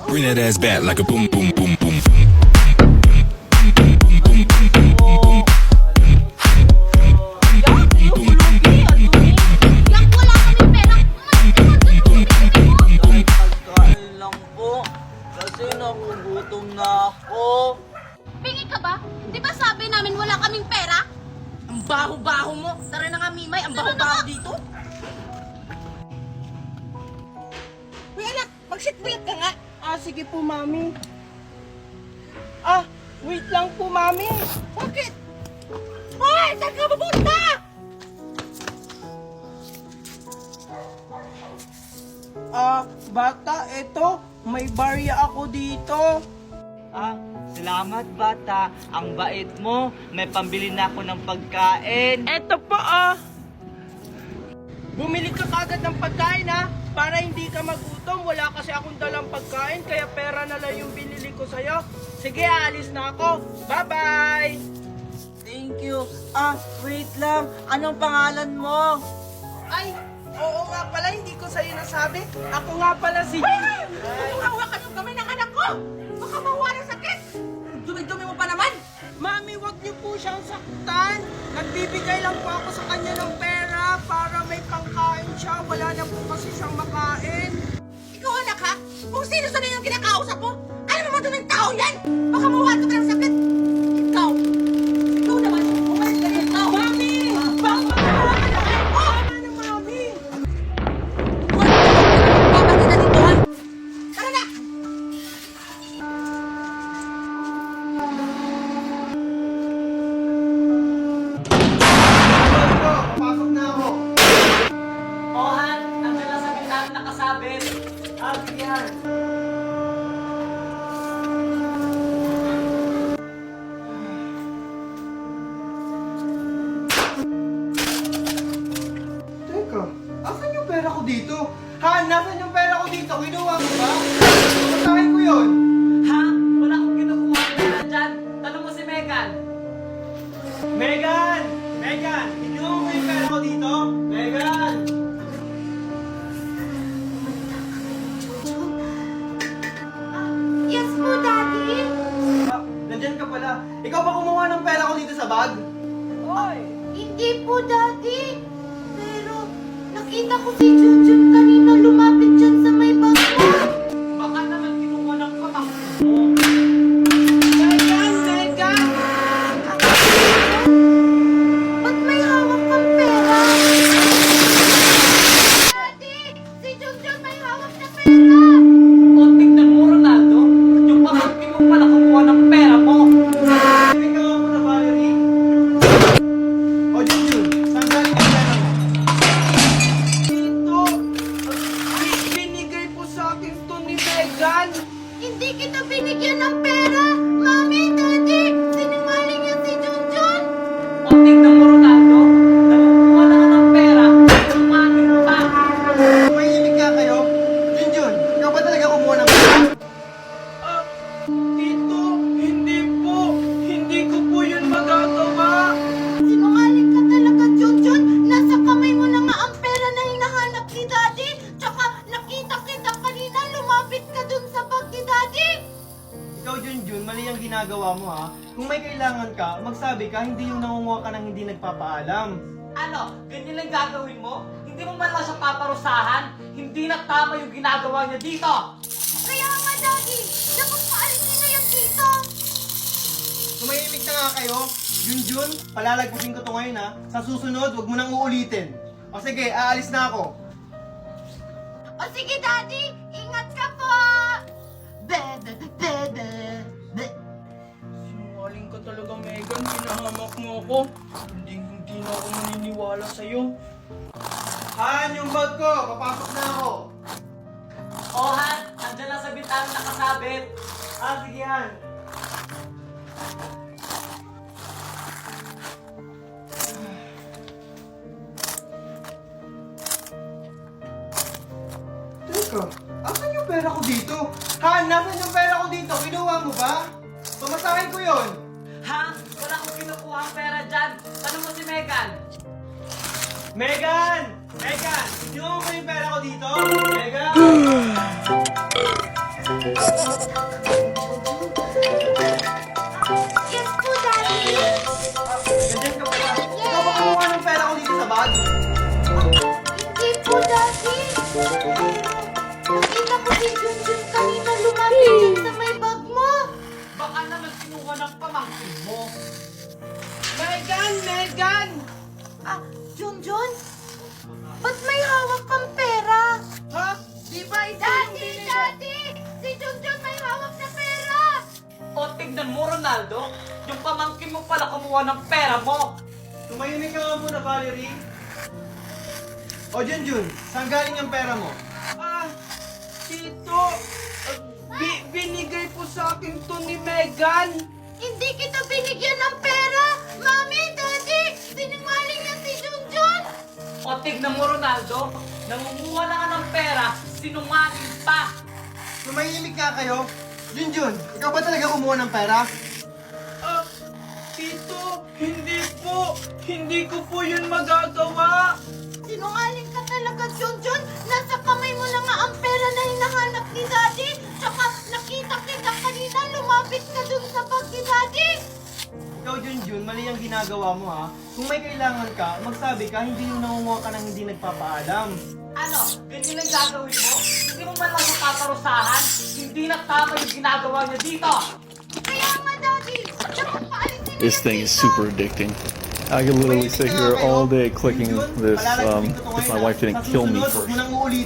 Bring that ass back like a boom, boom, boom, boom, boom. Pagkain lang po. Kasi nagugutom na ako. Pingi ka ba? Di ba sabi namin wala kaming pera? Ang baho-baho mo! Tara na nga, Mimay! Ang baho-baho dito! Uy, anak! Mag-sitbuyat ka nga! Sige po, Mami. Wait lang po, Mami. Bakit? Hoy! Saan ka pupunta? Bata, eto. May barya ako dito. Salamat bata. Ang bait mo. May pambili na ako ng pagkain. Eto po, Bumili ka kagad ng pagkain, para hindi ka magutom. Wala kasi akong dalang pagkain, kaya pera na lang yung binili ko sa'yo. Sige, aalis na ako. Bye-bye! Thank you. Wait lang. Anong pangalan mo? Ay, oo nga pala, hindi ko sa'yo nasabi. Ako nga pala si Jim. Hawakan yung kamay ng anak ko! Baka mawa ng sakit! Dumi-dumi mo pa naman! Mami, wag niyo po siyang saktan. Nagbibigay lang po ako sa kanya ng pera para may pangkain siya. Wala na po kasi siyang makain. Ikaw anak ha? Kung sino sa yung kinakausap mo, alam mo maduming tao yan! Baka mawato ka ng sakit! Ikaw! Ikaw naman! Umalis ka dito! Mami! Baka makawa ka na kayo! Tama na, Mami! Babalik na dito ha! Tara na! Papasok na ako. Ohan, nandiyan lang sa bintana nakasabit. Sige yan. Teka, asan yung pera ko dito? Nasan yung pera ko dito? Kinuha mo ba? Patayin ko yun. Ha? Wala akong kinukuha ng pera dyan. Tanong mo si Megan. Megan! Megan! Kinuha mo yung pera ko dito? Megan! Yes po, Daddy. Nandyan ka pala. Ikaw ba kumuha ng pera ko dito sa bag? Hindi po, Daddy. Pero nakita ko si Junjun kanina lumapit dyan sa may bangko. Baka naman kinuha ng kapatid mo. Megan! Megan! Ba't may hawak kang pera? Daddy! Si Junjun may hawak na pera! O, tignan mo, Ronaldo. Yung pamangkin mo pala kumuha ng pera mo. Tingnan ka mo na, Valerie. O, Junjun, saan galing yung pera mo? Dito. Binigay po sa akin to ni Megan. Hindi kita binigyan ng pera! Mami, Daddy! Sinungaling yan si Junjun! O, tignan mo, Ronaldo. Nangukuha na ka ng pera. Sumangin mo pa. May ibig ka kayo? Junjun, ikaw ba talaga kumuha ng pera? Tito, hindi po. Hindi ko po yun magagawa. Sinungaling ka talaga, Junjun! Nasa kamay mo na nga ang pera na hinahanap ni Daddy! Tsaka nakita kita kanina lumapit ka dun sa bag ni Daddy! Ikaw, Junjun, mali ang ginagawa mo, ha? Kung may kailangan ka, magsabi ka, hindi yung nangunguha ka ng hindi nagpapaalam. Ano? Ganyan lang gagawin mo? Hindi mo man lang siya paparusahan? Hindi na tama yung ginagawa niya dito! Kaya nga, Daddy! Dapat paalisin na yan dito! Tumahimik na nga kayo. Junjun, palalagpusin ko to ngayon, ha? Sa susunod, wag mo nang uulitin. O sige, aalis na ako. O sige, Daddy! Ingat ka po! Sinungaling ka talaga, Megan. Pinahamak mo ako. Hindi na ako naniniwala sa'yo. Han, yung bag ko! Papasok na ako! Ohan, nandiyan lang sa bintana nakasabit. Sige, Han. Teka, asan yung pera ko dito? Han, nasan yung pera ko dito? Kinuha mo ba? Pamasahin ko yon. Ha? Wala akong kinukuha ang pera dyan. Tanong mo si Megan. Megan! Megan! Kinuha mo ba yung pera ko dito? Megan! Yes po, Daddy. Ganyan ka pala. Ikaw ba kumuha ng pera ko dito sa bag? Hindi po, Daddy. Nakita ko si Junjun kanina lumapit yan sa may bag mo. Baka naman kinuha ng pamangkin mo. Megan! Ah, Junjun? Ba't may hawak kang pera? Ha? Di ba ito yung Daddy! binili- Daddy! Si Junjun may hawak na pera! O tignan mo, Ronaldo. Yung pamangkin mo pala kumuha ng pera mo. Tumahimik ka nga muna, Valerie. O, Junjun, saan galing ang pera mo? Ah, Tito, binigay po sa akin to ni Megan. Hindi kita binigyan ng pera! Mami! Daddy! Sinungaling yan si Junjun! O tignan mo, Ronaldo. Nangunguha na nga ng pera, sinungaling pa. Tumahimik ka kayo. Junjun, ikaw ba talaga kumuha ng pera? Ah, Tito, hindi po. Hindi ko po yun magagawa. Sinungaling ka talaga, Junjun! Nasa kamay mo na nga ang pera na hinahanap ni Daddy! Tsaka nakita kita kanina lumapit ka dun sa bag ni Daddy! Ikaw, Junjun, mali ang ginagawa mo, ha? Kung may kailangan ka, magsabi ka, hindi yung nangunguha ka ng hindi nagpapaalam. Ano? Ganyan ang gagawin mo? Hindi mo man lang siya paparusahan? Hindi na tama yung ginagawa niya dito. Kaya nga, Daddy! Tsaka paalisin mo This yan thing is dito. super addicting. I could literally sit here all day clicking this if my wife didn't kill me first.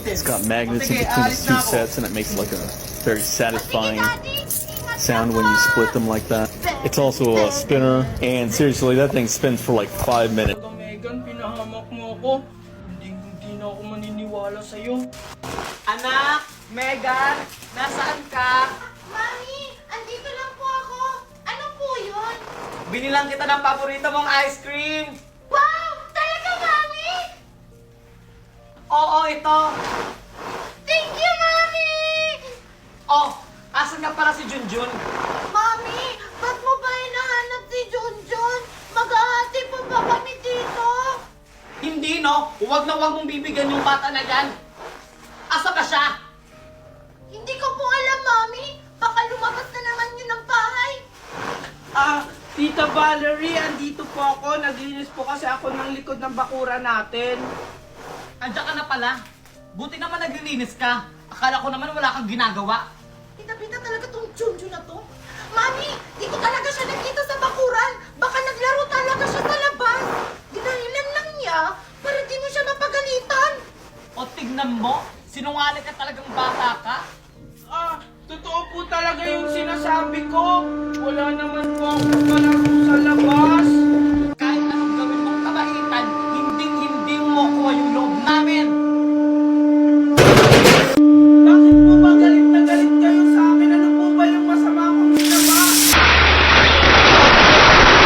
It's got magnets in between the two sets and it makes like a very satisfying sound when you split them like that. It's also a spinner and seriously that thing spins for like 5 minutes. Megan, pinahamak mo ako. Hindi na ako maniniwala sa'yo. Anak, Megan, nasaan ka? Mami! Andito lang po ako! Ano po yun? Binilang kita ng paborito mong ice cream. Wow! Talaga, Mami! Oo, ito. Thank you, Mami! Oh, asan nga pala si Junjun? Mami! Ba't mo ba hinahanap si Junjun? Maghahati pa ba kami dito? Hindi, no? Huwag na huwag mong bibigyan yung bata na yan. Asa ka siya? Hindi ko po alam, Mami. Baka lumabas na naman yun ng bahay. Ah, Tita Valerie, andito po ako. Naglinis po kasi ako ng likod ng bakura natin. Andiyan ka na pala. Buti naman naglilinis ka. Akala ko naman wala kang ginagawa. Kita-pita talaga tong Junjun na to. Mami, di ko talaga siya nakita sa bakuran. Baka naglaro talaga siya sa labas. Dinahilan lang niya para di mo siya mapagalitan. O tignan mo, sinungaling ka talagang bata ka. Ah, totoo po talaga yung sinasabi ko. Wala naman po ako kalaro sa labas. Kahit anong gawin mong kabaitan, hindi mo kuha yung loob namin. Bakit po ba galit na galit kayo sa akin? Ano po ba yung masama kong ginawa?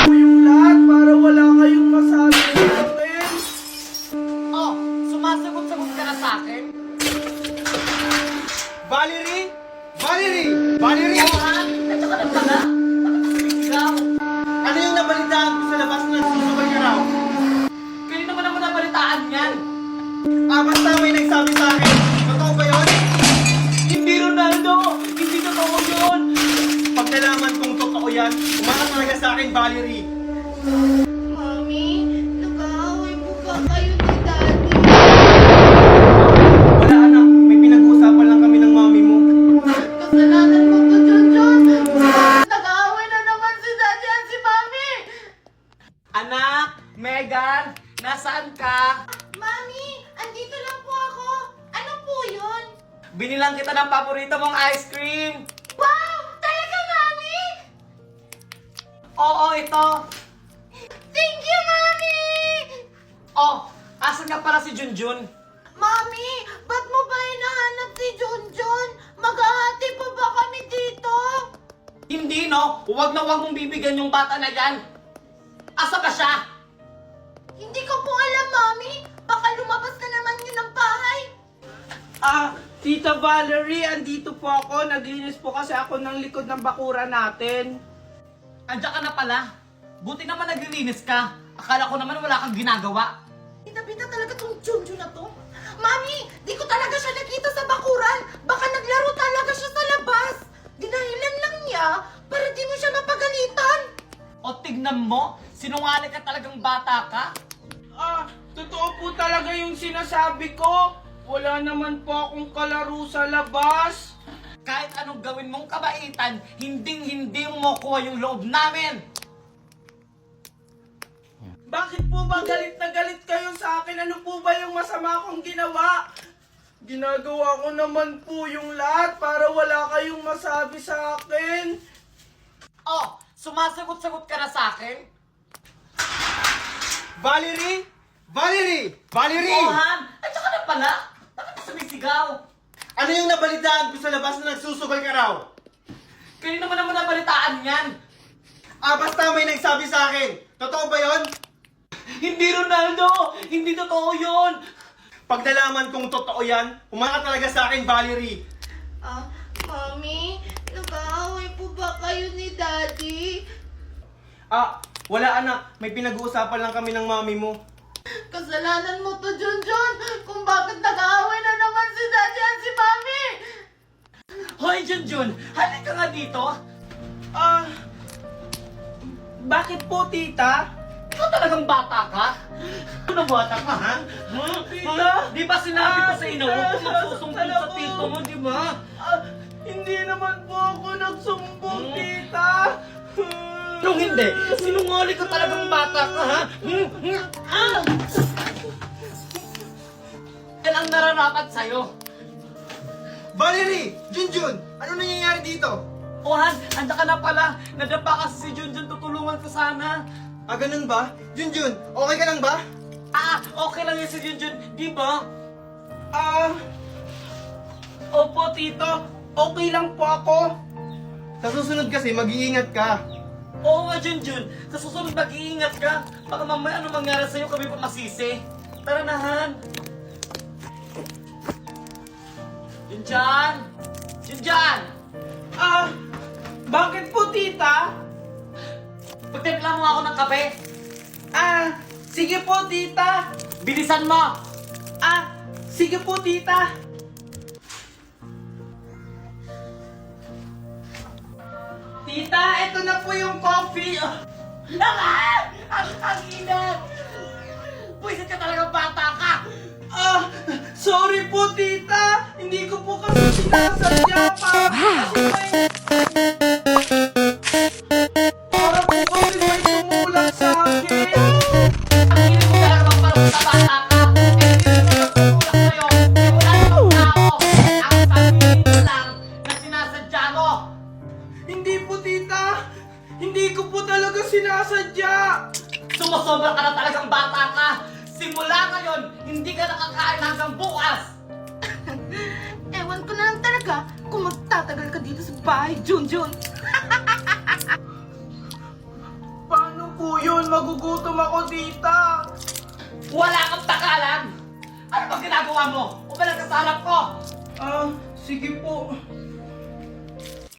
Po yung lahat para wala kayong masabi sa akin. Oh, sumasagot-sagot ka na sa akin. Valerie! Valerie! Valerie! Oo ha? Nandiyan ka na pala. Bakit ka sumisigaw? Ano yung nabalitaan ko sa labas na nagsusubay ka raw? Kayo naman naman nabalitaan yan. Basta may nagsabi sa akin. Totoo ba yun? Hindi, Ronaldo. Hindi totoo yun. Pag nalaman kong totoo yan, umangat talaga sa akin, Valerie. Mami, nag-aaway po ba kayo ni Daddy? Wala anak, may pinag-uusapan lang kami ng mami mo. Kasalanan mo to, Junjun. Nag-aaway na naman si Daddy at si Mami. Anak, Megan, nasaan ka? Mami, andito lang po ako. Ano po yun? Binilang kita ng paborito mong ice cream. Wow! Talaga, Mami? Oo, ito. Thank you, Mami! Oh, asan nga pala si Junjun? Mami, ba't mo ba hinahanap si Junjun? Maghahati pa ba kami dito? Hindi, no? Huwag na huwag mong bibigyan yung bata na yan. Asa ka siya? Hindi ko po alam, Mami. Baka lumabas na naman yun ng bahay. Ah, Tita Valerie, andito po ako. Naglinis po kasi ako ng likod ng bakura natin. Andiyan ka na pala. Buti naman naglilinis ka. Akala ko naman wala kang ginagawa. Bida-bida talaga tong Junjun na to. Mami, di ko talaga siya nakita sa bakuran. Baka naglaro talaga siya sa labas. Dinahilan lang niya para di mo siya mapagalitan. O tignan mo, sinungaling ka talagang bata ka. Totoo po talaga yung sinasabi ko. Wala naman po akong kalaro sa labas. Kahit anong gawin mong kabaitan, hindi mo makuha yung loob namin. Bakit po ba galit na galit kayo sa akin? Ano po ba yung masama kong ginawa? Ginagawa ko naman po yung lahat para wala kayong masabi sa akin. Oh, sumasagot-sagot ka na sa akin? Valerie! Valerie! Valerie! Oh, Han! At saka na pala, bakit ka sumisigaw? Ano yung nabalitaan ko sa labas na nagsusugal ka raw? Kanina naman nabalitaan yan. Basta may nagsabi sa akin. Totoo ba yon? Hindi, Ronaldo! Hindi totoo yun! Pag nalaman kong totoo yan, umaka talaga sa akin, Valerie. Mami, nag-aaway po ba kayo ni Daddy? Wala anak. May pinag-uusapan lang kami ng mami mo. Kasalanan mo to, Junjun, kung bakit nag-aaway na naman si Daddy at si Mami. Hoy, Junjun! Halika nga dito! Bakit po, tita? Ikaw talagang bata ka? Ano bata ka, ha? Tita? Di ba sinabi ko sa inyo, huwag kang magsusumbong sa tito mo, di ba? Hindi naman po ako nagsumbong, tita. Kung hindi, sinungaling ka talagang bata ka, ha? Yan ang nararapat sa'yo. Valerie! Junjun! Ano nangyayari dito? O Han, handa ka na pala. Nadapa kasi si Junjun, tutulungan ko sana. Ganun ba? Junjun, okay ka lang ba? Okay lang yan si Junjun, di ba? Opo, tito. Okay lang po ako. Sa susunod kasi, mag-iingat ka. Oo nga, Junjun. Sa susunod mag-iingat ka. Baka mamaya ano mangyari sa'yo, kami pa masisi. Tara na, Han. Junjan! Junjan! Bakit po, tita? Pagtimpla mo ako ng kape. Sige po, tita. Bilisan mo! Sige po, tita. Tita, ito na po yung coffee. Ang ina! Pwisit ka talaga bata ka! Sorry po, tita. Hindi ko po kasi sinasadya pa. Para po kasi may tumulak sa akin. Ang ina mo talaga magparang sa bata ka! Eh, hindi mo magtutulak sa'yo! Eh, wala namang tao! Ang sabihin mo lang na sinasadya mo! Hindi po, tita. Hindi ko po talaga sinasadya. Sumusobra ka na talagang bata ka! Simula ngayon, hindi ka nakakain hanggang bukas! Ewan ko na lang talaga kung magtatagal ka dito sa bahay, Junjun. Paano po yun? Magugutom ako, tita. Wala kang takalan! Ano bang ginagawa mo? Umalag ka sa harap ko! Sige po.